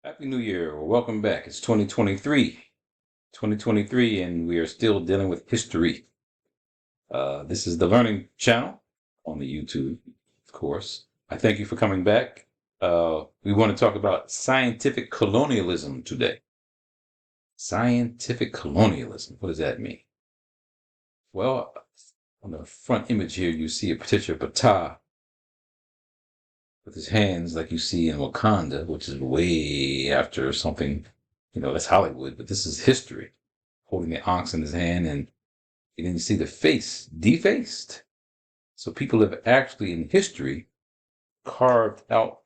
Happy New Year, or welcome back. It's 2023, and we are still dealing with history. This is the Learning Channel on the YouTube, of course. I thank you for coming back. We want to talk about scientific colonialism today. Scientific colonialism. What does that mean? Well, on the front image here, you see a picture of Ptah with his hands like you see in Wakanda, which is way after something, that's Hollywood, but this is history. Holding the ox in his hand, and then you see the face defaced. So people have actually in history carved out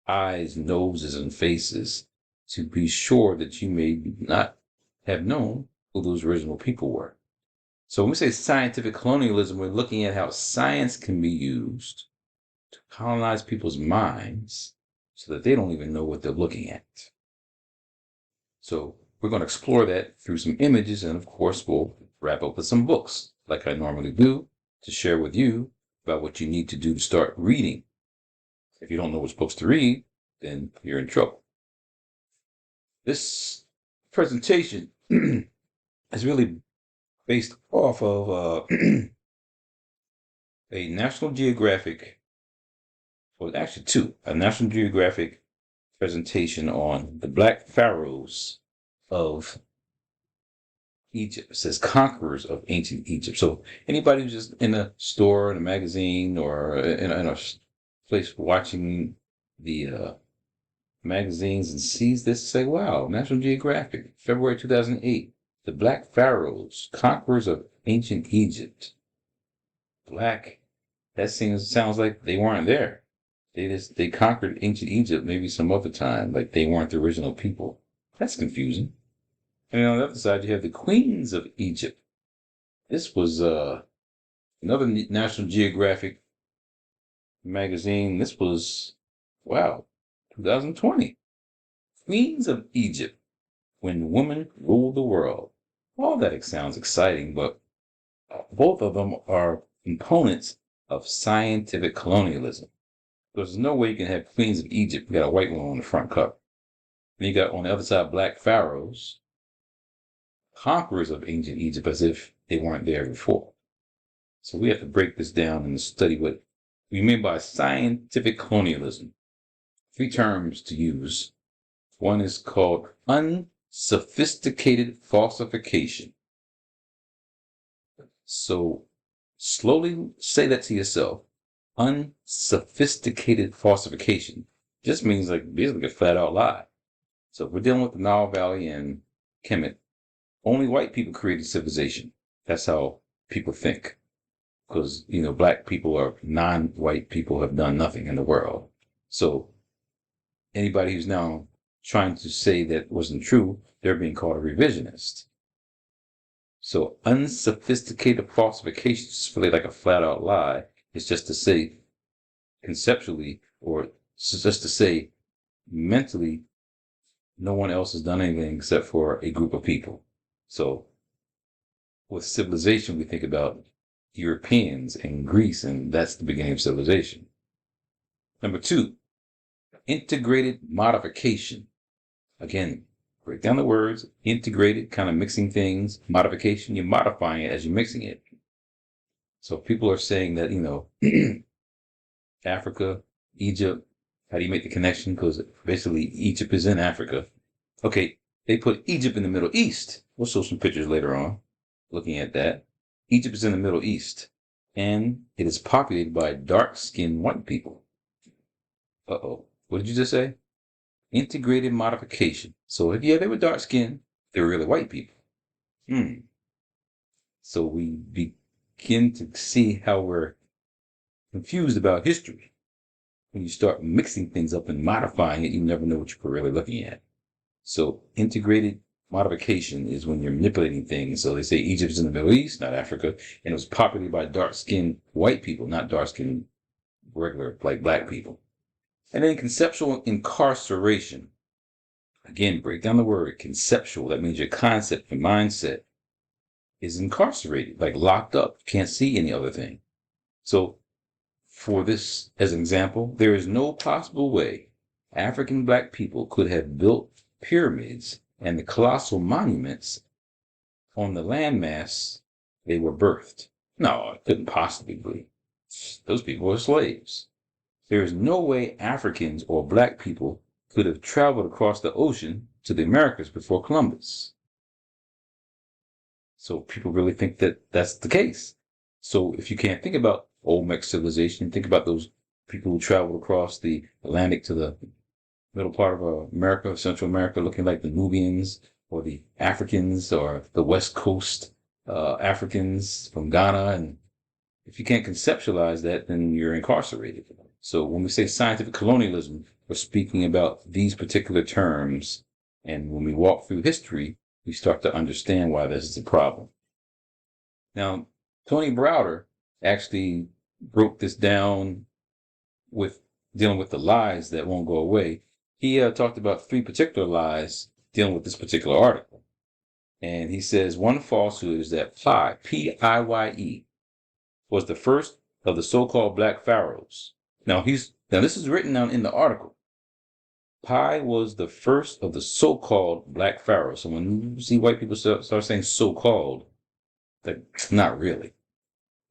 eyes, noses, and faces to be sure that you may not have known who those original people were. So when we say scientific colonialism, we're looking at how science can be used to colonize people's minds so that they don't even know what they're looking at. So we're going to explore that through some images, and of course we'll wrap up with some books, like I normally do, to share with you about what you need to do to start reading. If you don't know which books to read, then you're in trouble. This presentation is really based off of a National Geographic, well, actually two, a National Geographic presentation on the Black Pharaohs of Egypt. It says conquerors of ancient Egypt. So anybody who's just in a store, in a magazine, or in a place watching the magazines and sees this, say, wow, National Geographic, February 2008, the Black Pharaohs, conquerors of ancient Egypt. Black, that sounds like they weren't there. They conquered ancient Egypt maybe some other time, like they weren't the original people. That's confusing. And on the other side, you have the queens of Egypt. This was another National Geographic magazine. This was, wow, 2020. Queens of Egypt, when women ruled the world. All that sounds exciting, but both of them are components of scientific colonialism. There's no way you can have Queens of Egypt. You got a white one on the front cover. Then you got on the other side Black Pharaohs, conquerors of ancient Egypt, as if they weren't there before. So we have to break this down and study what we mean by scientific colonialism. Three terms to use. One is called unsophisticated falsification. So slowly say that to yourself. Unsophisticated falsification just means like basically a flat out lie. So if we're dealing with the Nile Valley and Kemet, only white people created civilization. That's how people think. Because, black people or non-white people have done nothing in the world. So anybody who's now trying to say that wasn't true, they're being called a revisionist. So unsophisticated falsification is really like a flat out lie. It's just to say conceptually, or just to say mentally, no one else has done anything except for a group of people. So with civilization, we think about Europeans and Greece, and that's the beginning of civilization. Number two, integrated modification. Again, break down the words. Integrated, kind of mixing things. Modification, you're modifying it as you're mixing it. So people are saying that, Africa, Egypt, how do you make the connection? Because basically Egypt is in Africa. Okay, they put Egypt in the Middle East. We'll show some pictures later on looking at that. Egypt is in the Middle East, and it is populated by dark-skinned white people. Uh-oh. What did you just say? Integrated modification. So if, they were dark-skinned, they were really white people. So we begin to see how we're confused about history. When you start mixing things up and modifying it, you never know what you're really looking at. So integrated modification is when you're manipulating things. So they say Egypt is in the Middle East, not Africa, and it was populated by dark-skinned white people, not dark-skinned regular, like black people. And then conceptual incarceration. Again, break down the word conceptual. That means your concept, your mindset is incarcerated, like locked up. You can't see any other thing. So for this, as an example, there is no possible way African black people could have built pyramids and the colossal monuments on the landmass they were birthed. No, it couldn't possibly be. Those people were slaves. There is no way Africans or black people could have traveled across the ocean to the Americas before Columbus. So people really think that that's the case. So if you can't think about Olmec civilization, think about those people who traveled across the Atlantic to the middle part of America, Central America, looking like the Nubians or the Africans or the West Coast Africans from Ghana. And if you can't conceptualize that, then you're incarcerated. So when we say scientific colonialism, we're speaking about these particular terms. And when we walk through history, we start to understand why this is a problem. Now, Tony Browder actually broke this down with dealing with the lies that won't go away. He talked about 3 particular lies dealing with this particular article. And he says one falsehood is that Pi, P-I-Y-E, was the first of the so-called black pharaohs. Now this is written down in the article. Pi was the first of the so-called black pharaohs. So when you see white people start saying so-called, not really.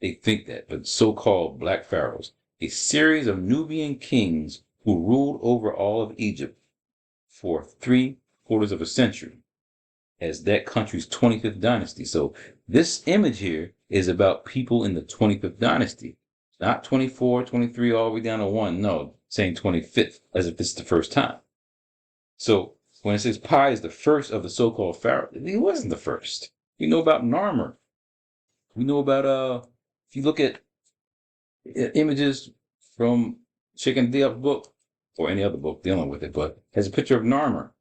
They think that, but so-called black pharaohs, a series of Nubian kings who ruled over all of Egypt for 3/4 of a century as that country's 25th dynasty. So this image here is about people in the 25th dynasty, not 24, 23, all the way down to 1. No, saying 25th as if this is the first time. So when it says Pi is the first of the so-called pharaoh, he wasn't the first. We know about Narmer. We know about, if you look at images from Chicken Diop's book, or any other book dealing with it, but has a picture of Narmer.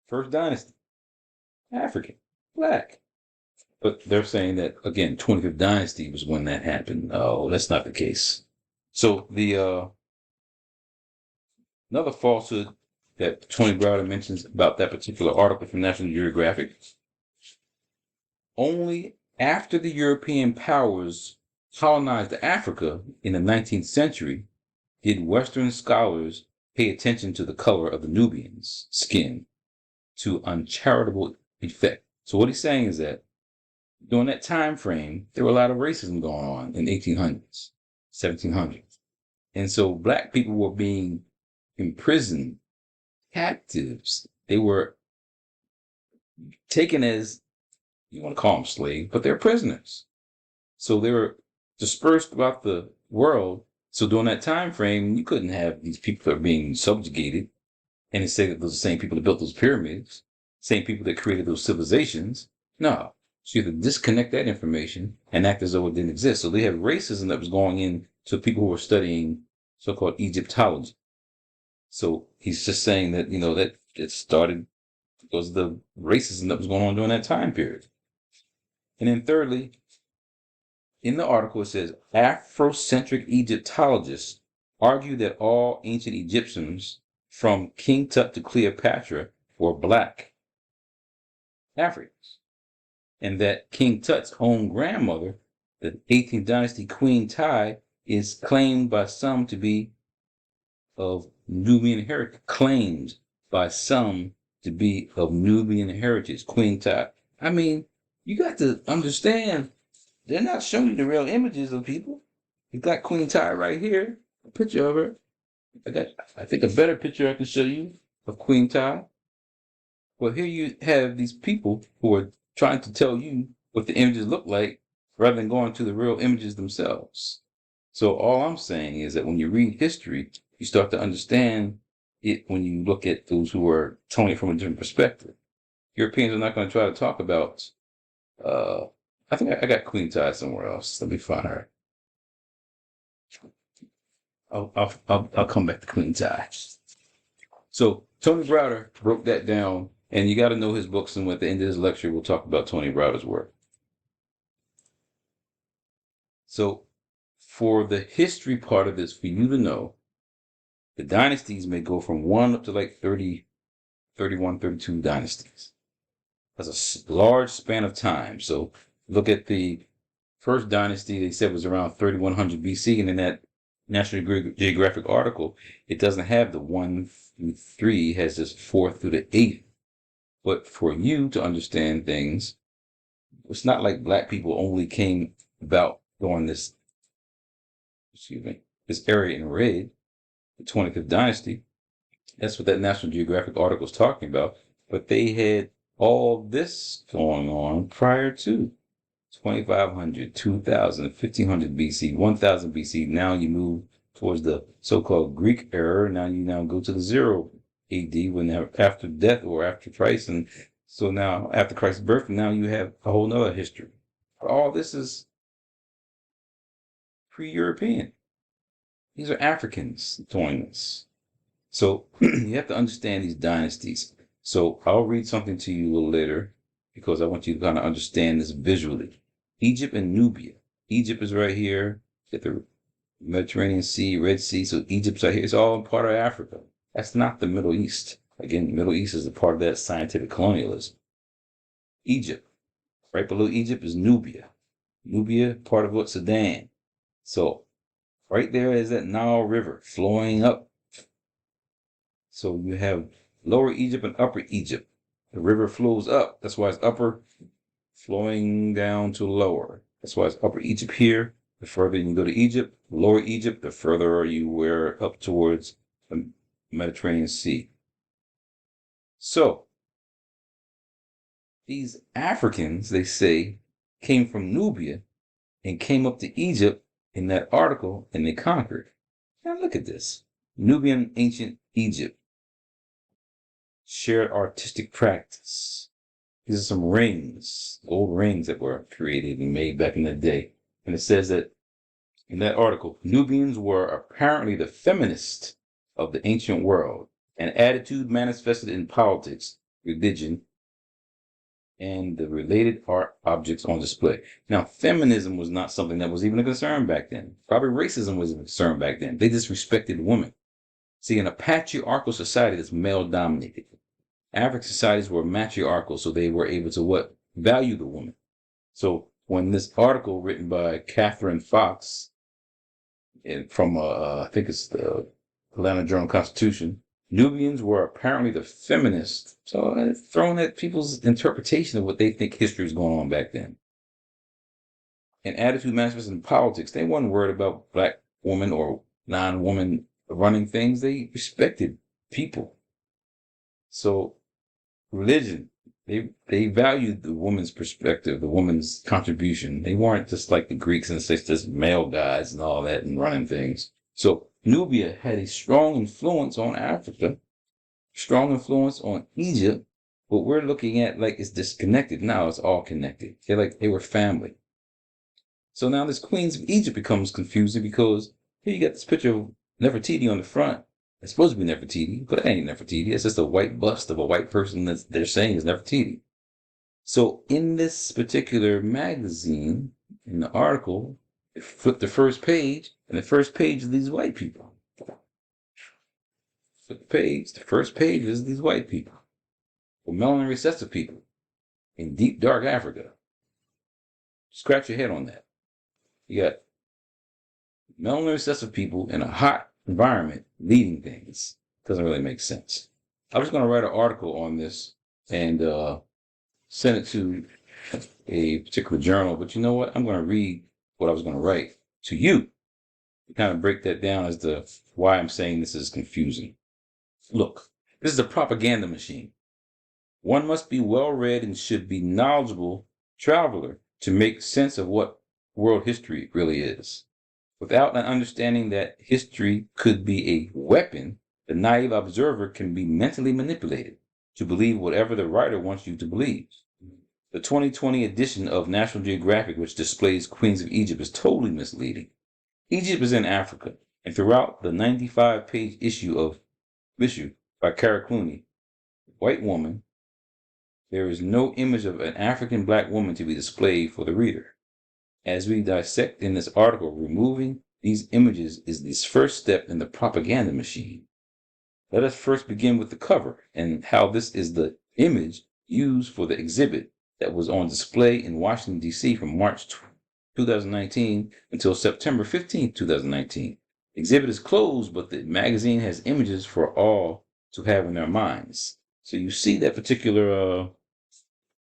First dynasty. African. Black. But they're saying that, again, 25th dynasty was when that happened. Oh, that's not the case. So the another falsehood that Tony Browder mentions about that particular article from National Geographic, only after the European powers colonized Africa in the 19th century did Western scholars pay attention to the color of the Nubians' skin to uncharitable effect. So what he's saying is that during that time frame, there were a lot of racism going on in 1800s, 1700s. And so black people were being imprisoned, captives. They were taken as, you want to call them slaves, but they're prisoners. So they were dispersed throughout the world. So during that time frame, you couldn't have these people that are being subjugated and say that those are the same people that built those pyramids, same people that created those civilizations. No. So you have to disconnect that information and act as though it didn't exist. So they have racism that was going in to people who were studying so-called Egyptology. So he's just saying that, that it started because of the racism that was going on during that time period. And then thirdly, in the article, it says Afrocentric Egyptologists argue that all ancient Egyptians from King Tut to Cleopatra were black Africans, and that King Tut's own grandmother, the 18th dynasty Queen Ty, is claimed by some to be of Nubian heritage. Claimed by some to be of Nubian heritage, Queen Ty. I mean, you got to understand, they're not showing you the real images of people. You got Queen Ty right here, a picture of her. I think a better picture I can show you of Queen Ty. Well, here you have these people who are trying to tell you what the images look like rather than going to the real images themselves. So all I'm saying is that when you read history, you start to understand it when you look at those who are telling it from a different perspective. Europeans are not going to try to talk about, I think I got Queen Ty somewhere else. Let me find her. I'll come back to Queen Ty. So Tony Browder broke that down, and you got to know his books. And at the end of this lecture, we'll talk about Tony Browder's work. So for the history part of this, for you to know, the dynasties may go from 1 up to like 30, 31, 32 dynasties. That's a large span of time. So look at the first dynasty, they said was around 3100 BC, and then that National Geographic article, it doesn't have the 1 through 3, it has just 4 through the 8. But for you to understand things, it's not like black people only came about during this, this area in red, the 25th dynasty. That's what that National Geographic article is talking about. But they had all this going on prior to 2500, 2000, 1500 BC, 1000 BC. Now you move towards the so-called Greek era. Now you go to the 0 AD, when after death or after Christ. And so now after Christ's birth, now you have a whole nother history. All this is pre-European. These are Africans doing this. So you have to understand these dynasties. So I'll read something to you a little later because I want you to kind of understand this visually. Egypt and Nubia. Egypt is right here at the Mediterranean Sea, Red Sea. So Egypt's right here. It's all part of Africa. That's not the Middle East. Again, the Middle East is a part of that scientific colonialism. Egypt. Right below Egypt is Nubia. Nubia, part of what? Sudan. So right there is that Nile River flowing up. So you have Lower Egypt and Upper Egypt. The river flows up. That's why it's upper, flowing down to lower. That's why it's Upper Egypt here. The further you can go to Egypt, Lower Egypt, the further you wear up towards the Mediterranean Sea. So these Africans, they say, came from Nubia and came up to Egypt in that article, and they conquered. Now look at this. Nubian ancient Egypt. Shared artistic practice. These are some rings, gold rings that were created and made back in the day. And it says that in that article, Nubians were apparently the feminists of the ancient world, an attitude manifested in politics, religion, and the related art objects on display. Now, feminism was not something that was even a concern back then. Probably racism was a concern back then. They disrespected women. See, in a patriarchal society that's male-dominated, African societies were matriarchal, so they were able to what? Value the woman. So when this article written by Catherine Fox from, I think it's the Atlanta Journal-Constitution, Nubians were apparently the feminists. So it's thrown at people's interpretation of what they think history was going on back then. An attitude manifested in politics. They weren't worried about black woman or non-woman running things. They respected people. So religion, they valued the woman's perspective, the woman's contribution. They weren't just like the Greeks and just male guys and all that and running things. So Nubia had a strong influence on Africa, strong influence on Egypt, but we're looking at like it's disconnected. Now it's all connected. They were family. So now this Queens of Egypt becomes confusing because here you got this picture of Nefertiti on the front. It's supposed to be Nefertiti, but it ain't Nefertiti. It's just a white bust of a white person that they're saying is Nefertiti. So in this particular magazine, in the article, flip the first page, and the first page is these white people. Flip the page, the first page is these white people. Or melanin recessive people in deep, dark Africa. Scratch your head on that. You got melanin recessive people in a hot environment leading things. Doesn't really make sense. I was going to write an article on this and send it to a particular journal, but you know what? I'm going to read what I was going to write to you to kind of break that down as to why I'm saying this is confusing. Look, this is a propaganda machine. One must be well-read and should be knowledgeable traveler to make sense of what world history really is. Without an understanding that history could be a weapon, the naive observer can be mentally manipulated to believe whatever the writer wants you to believe. The 2020 edition of National Geographic, which displays Queens of Egypt, is totally misleading. Egypt is in Africa, and throughout the 95-page issue by Cara Clooney, white woman, there is no image of an African black woman to be displayed for the reader. As we dissect in this article, removing these images is this first step in the propaganda machine. Let us first begin with the cover and how this is the image used for the exhibit that was on display in Washington, D.C. from March 2019 until September 15, 2019. Exhibit is closed, but the magazine has images for all to have in their minds. So you see that particular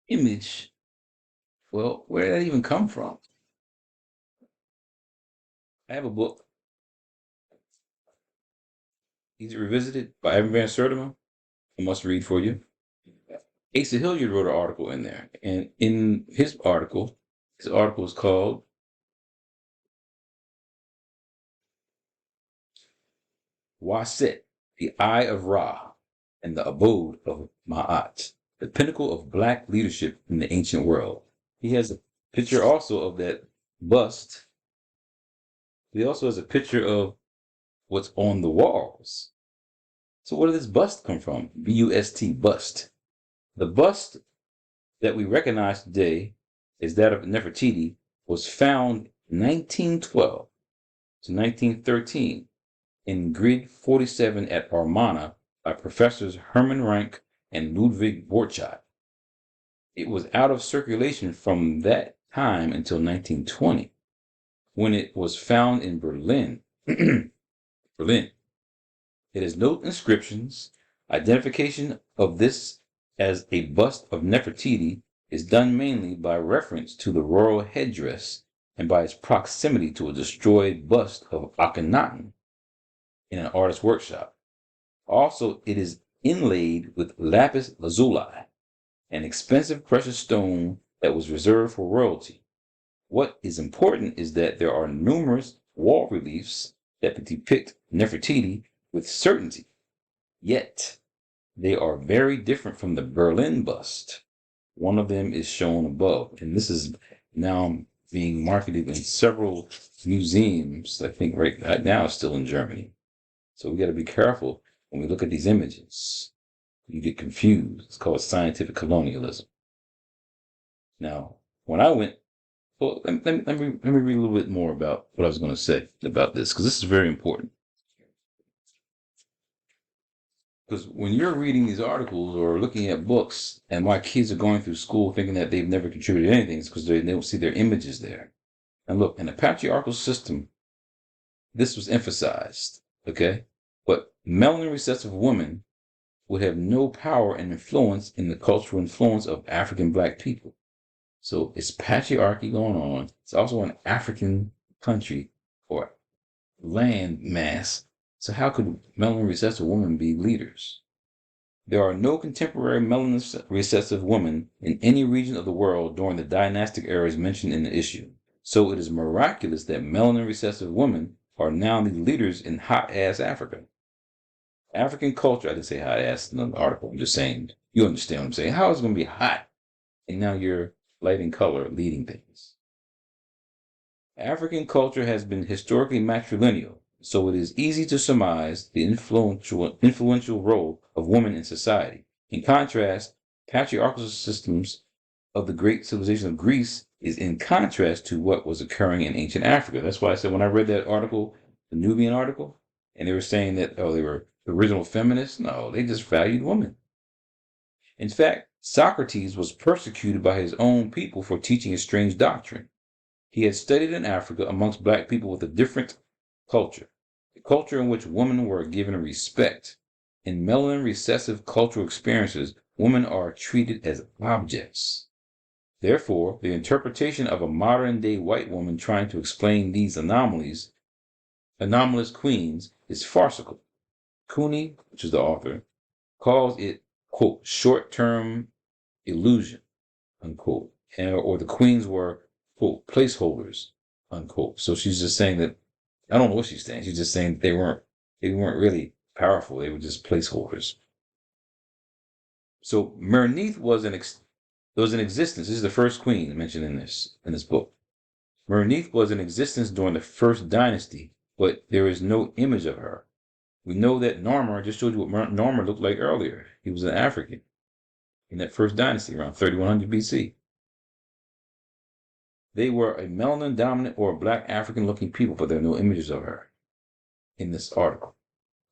image. Well, where did that even come from? I have a book, Easy Revisited by Evan Van Sertima. I must read for you. Asa Hilliard wrote an article in there, and in his article is called Waset, the Eye of Ra, and the Abode of Ma'at, the pinnacle of black leadership in the ancient world. He has a picture also of that bust. He also has a picture of what's on the walls. So where did this bust come from? B-U-S-T, bust. The bust that we recognize today is that of Nefertiti, was found 1912 to 1913 in grid 47 at Armana by Professors Hermann Rank and Ludwig Borchardt. It was out of circulation from that time until 1920, when it was found in Berlin. Berlin. It has no inscriptions. Identification of this as a bust of Nefertiti is done mainly by reference to the royal headdress and by its proximity to a destroyed bust of Akhenaten in an artist's workshop. Also, it is inlaid with lapis lazuli, an expensive precious stone that was reserved for royalty. What is important is that there are numerous wall reliefs that depict Nefertiti with certainty, yet they are very different from the Berlin bust. One of them is shown above, and this is now being marketed in several museums. I think right now it's still in Germany. So we got to be careful when we look at these images. You get confused. It's called scientific colonialism. Now, when I went, well, let me read a little bit more about what I was going to say about this, because this is very important. Because when you're reading these articles or looking at books, and why kids are going through school thinking that they've never contributed anything, it's because they don't see their images there. And look, in the patriarchal system, this was emphasized, okay? But melanin recessive women would have no power and influence in the cultural influence of African black people. So it's patriarchy going on. It's also an African country or land mass. So how could melanin recessive women be leaders? There are no contemporary melanin recessive women in any region of the world during the dynastic eras mentioned in the issue. So it is miraculous that melanin recessive women are now the leaders in hot-ass Africa. African culture, I didn't say hot-ass in the article, I'm just saying, you understand what I'm saying. How is it going to be hot? And now you're light in color leading things. African culture has been historically matrilineal, so it is easy to surmise the influential role of women in society. In contrast, patriarchal systems of the great civilization of Greece is in contrast to what was occurring in ancient Africa. That's why I said when I read that article, the Nubian article, and they were saying that, oh, they were the original feminists. No, they just valued women. In fact, Socrates was persecuted by his own people for teaching a strange doctrine. He had studied in Africa amongst black people with a different culture, a culture in which women were given respect. In melanin recessive cultural experiences, women are treated as objects. Therefore, the interpretation of a modern-day white woman trying to explain these anomalous queens, is farcical. Cooney, which is the author, calls it, quote, short-term illusion, unquote, or the queens were, quote, placeholders, unquote. So she's just saying that, I don't know what she's saying. She's just saying they weren't really powerful. They were just placeholders. So Mernith was in existence. This is the first queen mentioned in this book. Mernith was in existence during the first dynasty, but there is no image of her. We know that Narmer, I just showed you what Narmer looked like earlier. He was an African in that first dynasty around 3100 BC. They were a melanin dominant or black African looking people, but there are no images of her in this article.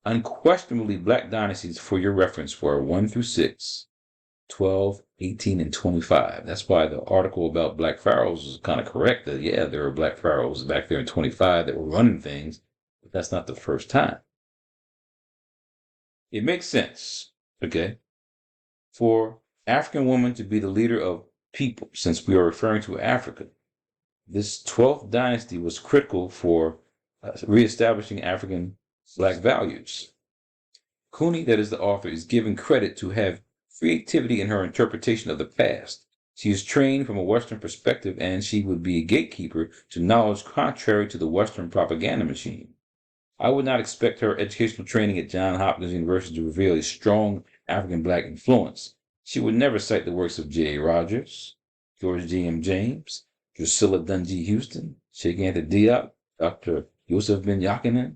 Unquestionably, black dynasties for your reference were 1 through 6, 12, 18, and 25. That's why the article about black pharaohs was kind of correct. That, yeah, there were black pharaohs back there in 25 that were running things. but that's not the first time. It makes sense, okay, for African woman to be the leader of people, since we are referring to Africa. This 12th dynasty was critical for reestablishing African Black values. Cooney, that is the author, is given credit to have creativity in her interpretation of the past. She is trained from a Western perspective, and she would be a gatekeeper to knowledge contrary to the Western propaganda machine. I would not expect her educational training at Johns Hopkins University to reveal a strong African Black influence. She would never cite the works of J.A. Rogers, George G.M. James, Drusilla Dunjee Houston, Sheikh Anta Diop, Dr. Yusuf bin Yakinen,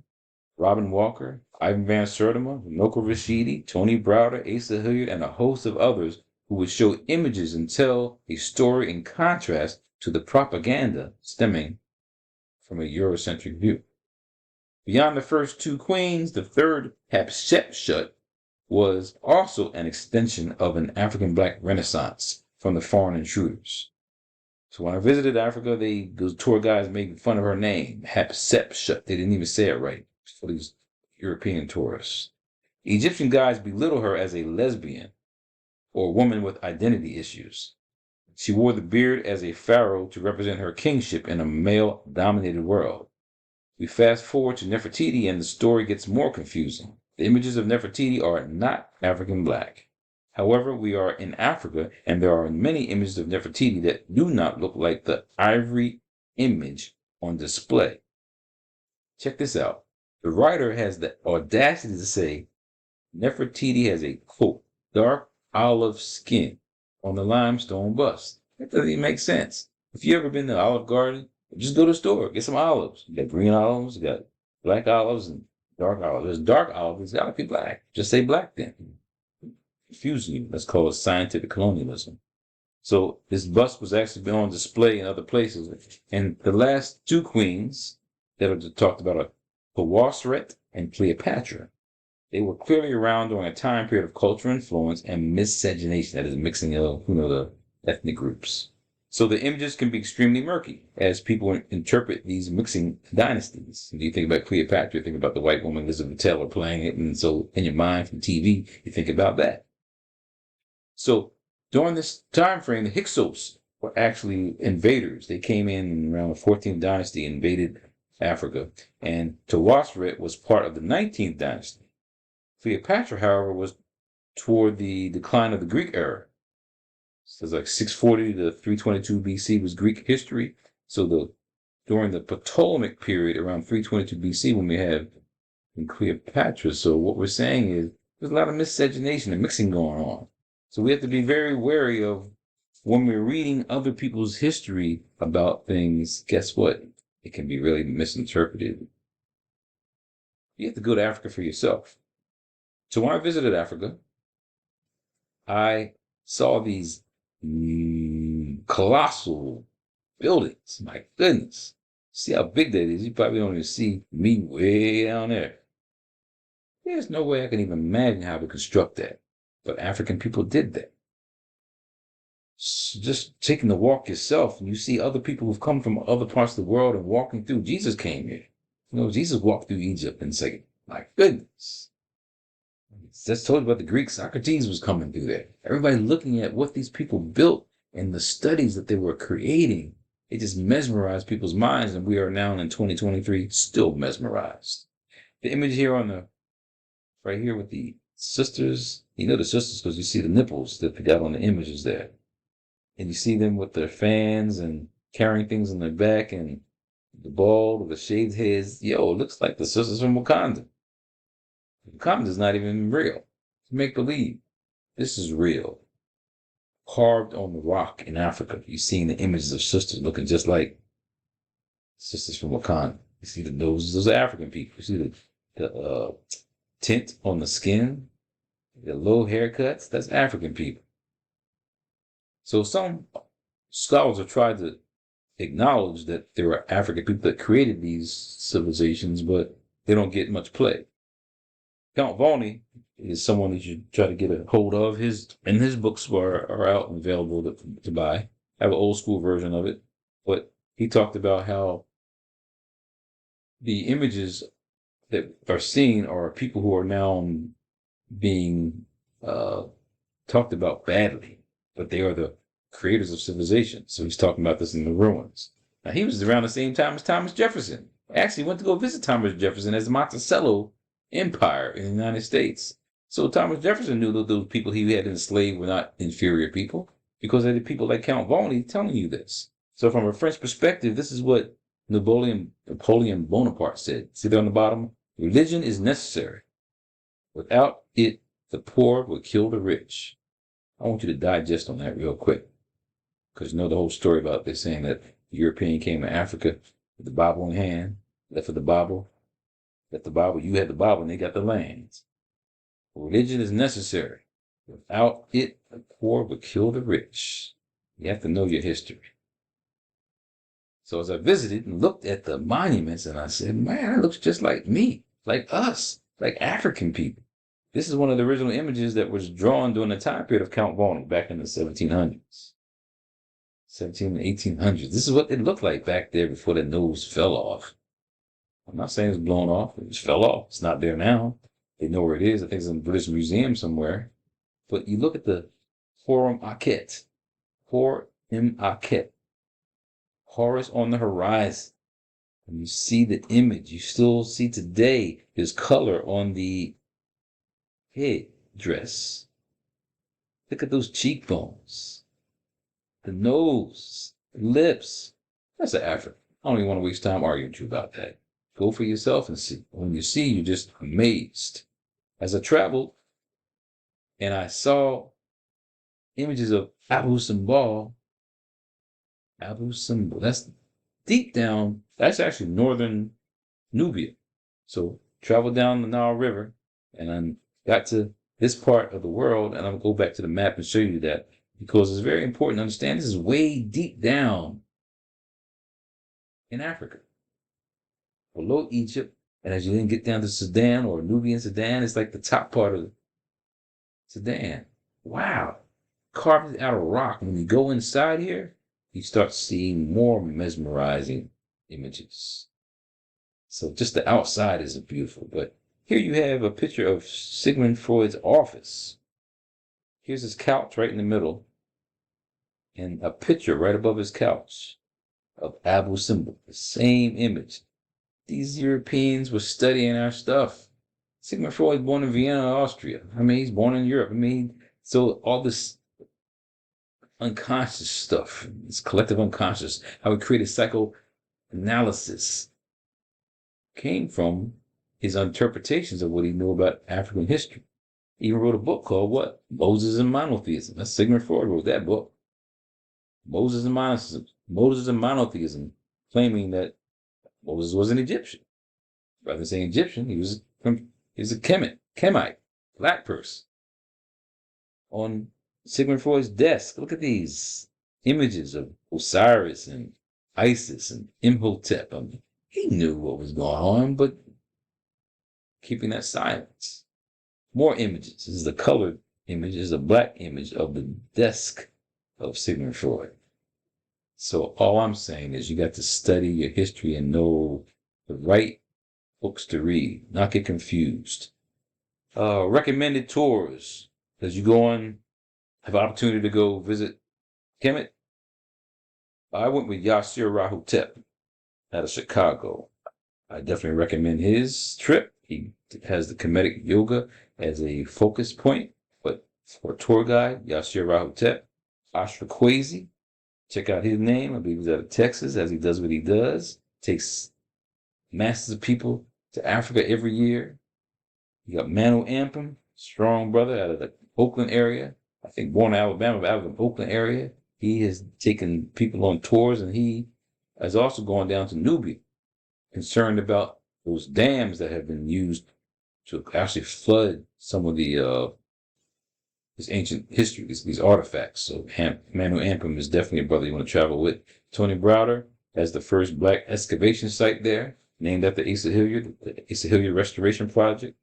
Robin Walker, Ivan Van Sertima, Noko Rashidi, Tony Browder, Asa Hilliard, and a host of others who would show images and tell a story in contrast to the propaganda stemming from a Eurocentric view. Beyond the first two queens, the third, Hatshepsut, was also an extension of an African Black Renaissance from the foreign intruders. So when I visited Africa, those tour guides made fun of her name, Hatshepsut. They didn't even say it right for these European tourists. Egyptian guides belittle her as a lesbian or a woman with identity issues. She wore the beard as a pharaoh to represent her kingship in a male-dominated world. We fast forward to Nefertiti and the story gets more confusing. The images of Nefertiti are not African Black. However, we are in Africa and there are many images of Nefertiti that do not look like the ivory image on display. Check this out. The writer has the audacity to say Nefertiti has a, quote, dark olive skin on the limestone bust. That doesn't even make sense. If you ever been to Olive Garden, just go to the store, get some olives. You got green olives, you got black olives, and dark olives. There's dark olives, it's gotta be black. Just say black then. Confusing you. Let's call it scientific colonialism. So this bust was actually on display in other places. And the last two queens that are talked about are Khosrow and Cleopatra. They were clearly around during a time period of cultural influence and miscegenation, that is mixing of the ethnic groups. So the images can be extremely murky as people interpret these mixing dynasties. If you think about Cleopatra, you think about the white woman Elizabeth Taylor playing it, and so in your mind from TV, you think about that. So during this time frame, the Hyksos were actually invaders. They came in around the 14th dynasty, invaded Africa, and Khosrow was part of the 19th dynasty. Cleopatra, however, was toward the decline of the Greek era. So it's like 640 to 322 BC was Greek history. So during the Ptolemaic period, around 322 BC, when we have in Cleopatra, so what we're saying is there's a lot of miscegenation and mixing going on. So we have to be very wary of when we're reading other people's history about things. Guess what? It can be really misinterpreted. You have to go to Africa for yourself. So when I visited Africa, I saw these colossal buildings. My goodness. See how big that is. You probably don't even see me way down there. There's no way I can even imagine how to construct that. But African people did that. Just taking the walk yourself, and you see other people who've come from other parts of the world and walking through. Jesus came here. Jesus walked through Egypt and said, my goodness. Just told you about the Greeks. Socrates was coming through there. Everybody looking at what these people built and the studies that they were creating. It just mesmerized people's minds, and we are now in 2023 still mesmerized. The image here right here with the sisters, the sisters because you see the nipples that they got on the images there. And you see them with their fans and carrying things on their back and the bald with the shaved heads. It looks like the sisters from Wakanda. Wakanda is not even real. It's make believe. This is real. Carved on the rock in Africa. You're seeing the images of sisters looking just like sisters from Wakanda. You see the noses, those are African people. You see the tint on the skin, the low haircuts, that's African people. So some scholars have tried to acknowledge that there are African people that created these civilizations, but they don't get much play. Count Volney is someone that you try to get a hold of. His books are out and available to buy. I have an old school version of it, but he talked about how the images that are seen are people who are now being talked about badly, but they are the creators of civilization. So he's talking about this in the ruins. Now, he was around the same time as Thomas Jefferson. I actually went to go visit Thomas Jefferson as the Monticello Empire in the United States. So Thomas Jefferson knew that those people he had enslaved were not inferior people because they had people like Count Volney telling you this. So from a French perspective, this is what Napoleon Bonaparte said. See there on the bottom? Religion is necessary. Without it, the poor will kill the rich. I want you to digest on that real quick. Because you know the whole story about this saying that the European came to Africa with the Bible in hand, left with the Bible, you had the Bible and they got the lands. Religion is necessary. Without it, the poor will kill the rich. You have to know your history. So as I visited and looked at the monuments, and I said, man, it looks just like me, like us, like African people. This is one of the original images that was drawn during the time period of Count Volney back in the 1700s. 17 and 1800s. This is what it looked like back there before the nose fell off. I'm not saying it's blown off. It just fell off. It's not there now. They know where it is. I think it's in the British Museum somewhere. But you look at the Horum Akhet. Horum Akhet. Horus on the horizon. And you see the image. You still see today there's color on the head dress. Look at those cheekbones. The nose. The lips. That's an African. I don't even want to waste time arguing with you about that. Go for yourself and see. When you see, you're just amazed. As I traveled and I saw images of Abu Simbel, that's deep down, that's actually northern Nubia. So traveled down the Nile River and I got to this part of the world, and I'll go back to the map and show you that because it's very important to understand this is way deep down in Africa, below Egypt. And as you then get down to Sudan or Nubian Sudan, it's like the top part of Sudan. Wow. Carved out of rock. When you go inside here, you start seeing more mesmerizing images. So just the outside isn't beautiful, but here you have a picture of Sigmund Freud's office. Here's his couch right in the middle, and a picture right above his couch of Abu Simbel, the same image. These Europeans were studying our stuff. Sigmund Freud was born in Vienna, Austria. I mean, he's born in Europe. I mean, so all this unconscious stuff, this collective unconscious, how we created psychoanalysis, came from his interpretations of what he knew about African history. He even wrote a book called what? Moses and Monotheism. That's Sigmund Freud wrote that book. Moses and Monotheism, claiming that Moses was an Egyptian. Rather than saying Egyptian, he was a Kemite, black person. On Sigmund Freud's desk, look at these images of Osiris and Isis and Imhotep. I mean, he knew what was going on, but keeping that silence. More images. This is the colored image. This is a black image of the desk of Sigmund Freud. So all I'm saying is you got to study your history and know the right books to read, not get confused. Recommended tours. As you go on, have an opportunity to go visit KEMET. I went with Yasir Rahotep out of Chicago. I definitely recommend his trip. He has the Kemetic yoga as a focus point, but for a tour guide, Yasir Rahotep. Ashra Kwesi, check out his name. I believe he's out of Texas, as he does what he does. Takes masses of people to Africa every year. You got Manu Ampum, strong brother out of the Oakland area. I think born in Alabama, but out of the Oakland area. He has taken people on tours, and he has also gone down to Nubia, concerned about those dams that have been used to actually flood some of the this ancient history, these artifacts. So Manu Ampum is definitely a brother you want to travel with. Tony Browder has the first black excavation site there, named after Asa Hilliard, the Asa Hilliard Restoration Project.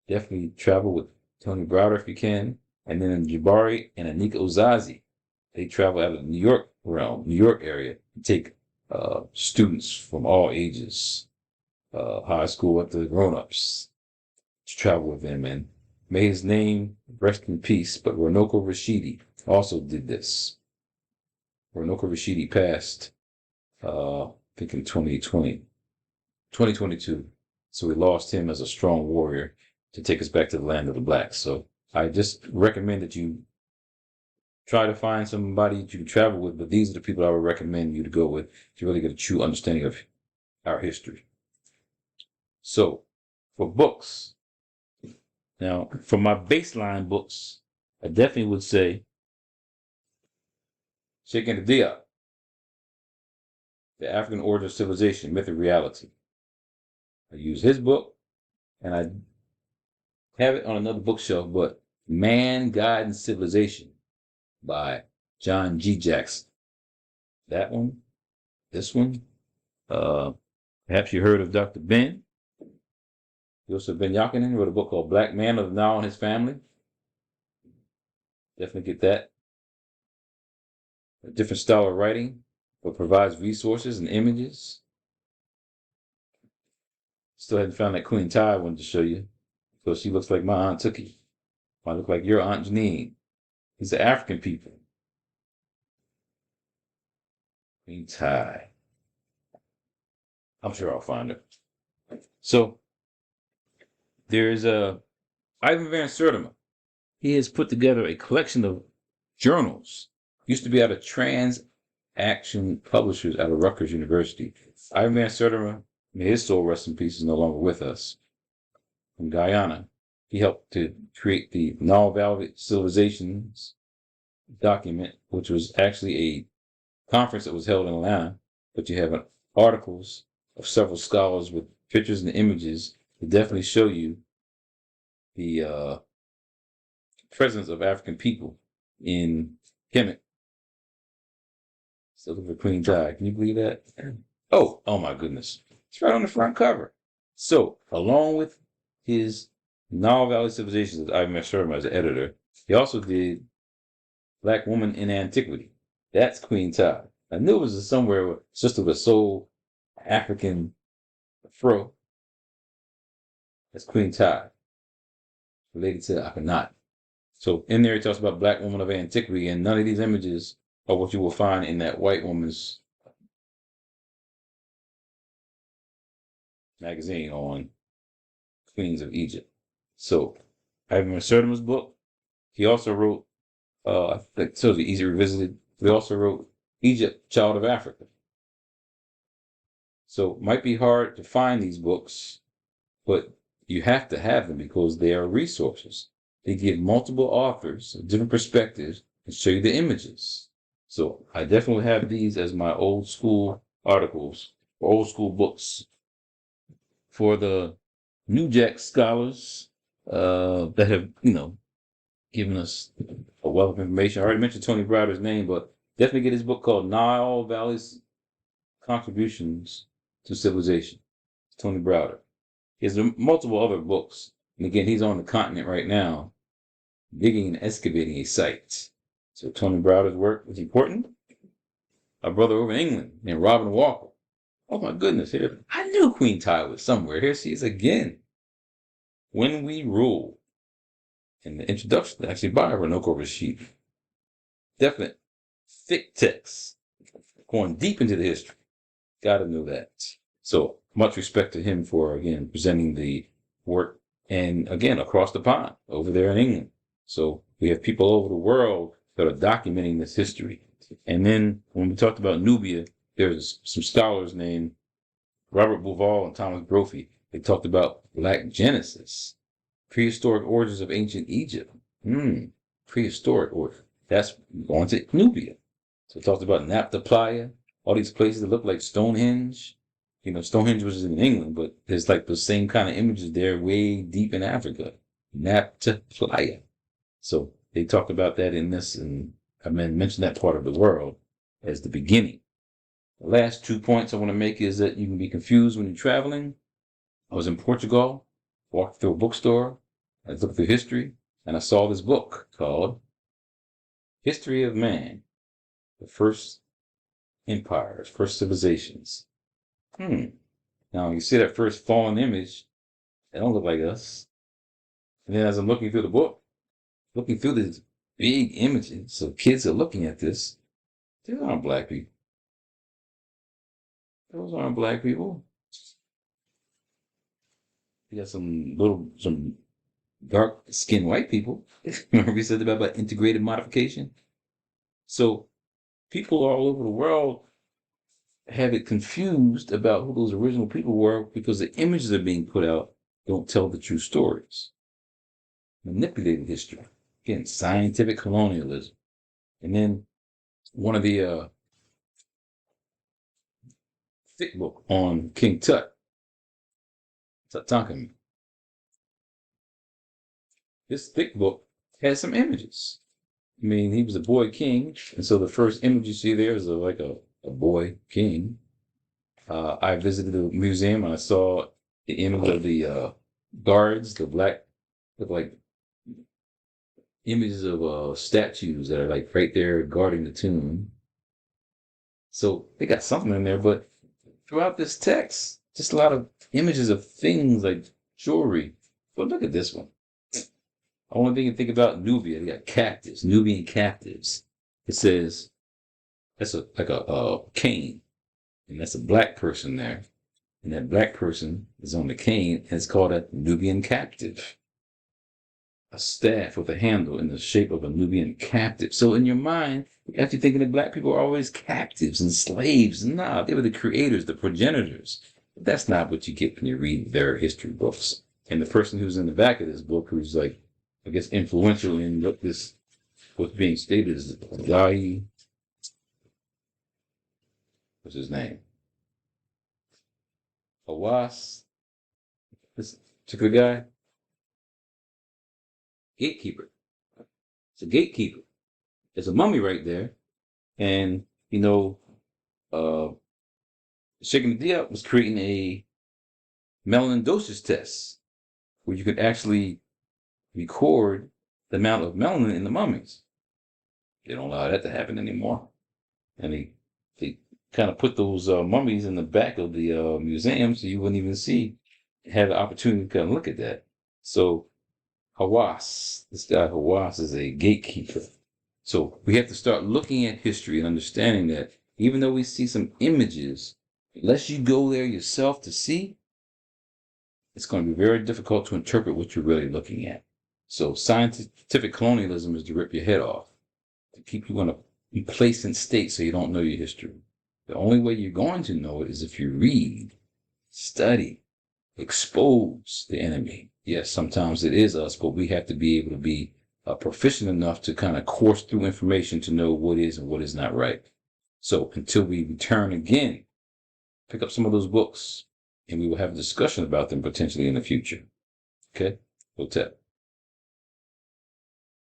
Definitely travel with Tony Browder if you can. And then Jabari and Anika Ozazi, they travel out of the New York realm, New York area, and take students from all ages. high school up to the grown-ups to travel with him, and may his name rest in peace. But Runoko Rashidi also did this. Runoko Rashidi passed, I think in 2022. So we lost him as a strong warrior to take us back to the land of the blacks. So I just recommend that you try to find somebody that you can travel with, but these are the people I would recommend you to go with to really get a true understanding of our history. So for books, now for my baseline books, I definitely would say Seeking the Sakhu, The African Origin of Civilization, Myth and Reality. I use his book, and I have it on another bookshelf, but Man, God, and Civilization by John G. Jackson. That one, this one. Perhaps you heard of Dr. Ben. Joseph Ben Yakinen wrote a book called Black Man of the Nile and His Family. Definitely get that. A different style of writing, but provides resources and images. Still hadn't found that Queen Ty I wanted to show you, because she looks like my Aunt Tookie. Might look like your Aunt Janine. These are African people. Queen Ty. I'm sure I'll find her. So there's Ivan Van Sertima. He has put together a collection of journals. Used to be out of Transaction Publishers out of Rutgers University. Ivan Van Sertima, may his soul rest in peace, is no longer with us. From Guyana. He helped to create the Nile Valley Civilizations document, which was actually a conference that was held in Atlanta, but you have articles of several scholars with pictures and images to definitely show you the presence of African people in KEMET. Still looking for Queen Ty. Can you believe that? Oh my goodness. It's right on the front cover. So, along with his Nile Valley Civilizations, that Ivan Sertima as an editor, he also did Black Woman in Antiquity. That's Queen Ty. I knew it was somewhere where sister was so African fro. That's Queen Ty, related to Akhenaten. So in there he talks about Black Woman of Antiquity, and none of these images are what you will find in that white woman's magazine on Queens of Egypt. So Ivan Sertima's book, he also wrote, I think so the Easy Revisited. He also wrote Egypt, Child of Africa. So it might be hard to find these books, but you have to have them because they are resources. They give multiple authors different perspectives and show you the images. So I definitely have these as my old school articles, or old school books. For the New Jack scholars that have, given us a wealth of information. I already mentioned Tony Browder's name, but definitely get his book called Nile Valley's Contributions to Civilization. Tony Browder. He has multiple other books. And again, he's on the continent right now, digging and excavating a site. So Tony Browder's work is important. Our brother over in England named Robin Walker. Oh my goodness, here. I knew Queen Ty was somewhere. Here she is again. When We Rule. In the introduction, actually by Runoko Rashidi. Definite thick text. Going deep into the history. Gotta know that. So much respect to him for, again, presenting the work. And again, across the pond, over there in England. So we have people over the world that are documenting this history. And then when we talked about Nubia, there's some scholars named Robert Bouval and Thomas Brophy. They talked about Black Genesis, prehistoric origins of ancient Egypt. Prehistoric origin. That's going to Nubia. So it talks about Naphtha Playa, all these places that look like Stonehenge. Stonehenge was in England, but there's like the same kind of images there way deep in Africa. Naphtha Playa. So they talked about that in this, and I mentioned that part of the world as the beginning. The last 2 points I want to make is that you can be confused when you're traveling. I was in Portugal, walked through a bookstore, I looked through history, and I saw this book called History of Man, the First Empires, First Civilizations. Now, you see that first fallen image, it don't look like us. And then as I'm looking through the book, looking through these big images, so kids are looking at this, these aren't black people. Those aren't black people. You got some dark skinned white people. Remember we said about integrated modification? So people all over the world have it confused about who those original people were because the images that are being put out don't tell the true stories. Manipulated history. Again, scientific colonialism. And then one of the thick book on King Tut, Tutankhamun. This thick book has some images. I mean, he was a boy king, and so the first image you see there is like a boy king. I visited the museum and I saw the image of the guards, the black, with like images of statues that are like right there guarding the tomb. So they got something in there, but throughout this text, just a lot of images of things like jewelry. But look at this one. I want to think about Nubia. They got captives, Nubian captives. It says that's like a cane, and that's a black person there, and that black person is on the cane, and it's called a Nubian captive. A staff with a handle in the shape of a Nubian captive. So in your mind, you're actually thinking that black people are always captives and slaves. Nah, they were the creators, the progenitors. But that's not what you get when you read their history books. And the person who's in the back of this book, who's like, I guess, influential in what's being stated is Dahi. What's his name? Hawass. This particular guy. Gatekeeper. It's a gatekeeper. There's a mummy right there. And, Seeking the Sakhu was creating a melanin dosage test where you could actually record the amount of melanin in the mummies. They don't allow that to happen anymore. And they kind of put those mummies in the back of the museum so you wouldn't even have the opportunity to kind of look at that. So this guy Hawass is a gatekeeper. So we have to start looking at history and understanding that even though we see some images, unless you go there yourself to see, it's going to be very difficult to interpret what you're really looking at. So scientific colonialism is to rip your head off, to keep you in a complacent state so you don't know your history. The only way you're going to know it is if you read, study, expose the enemy. Yes, sometimes it is us, but we have to be able to be proficient enough to kind of course through information to know what is and what is not right. So until we return again, pick up some of those books and we will have a discussion about them potentially in the future. Okay? Hotep.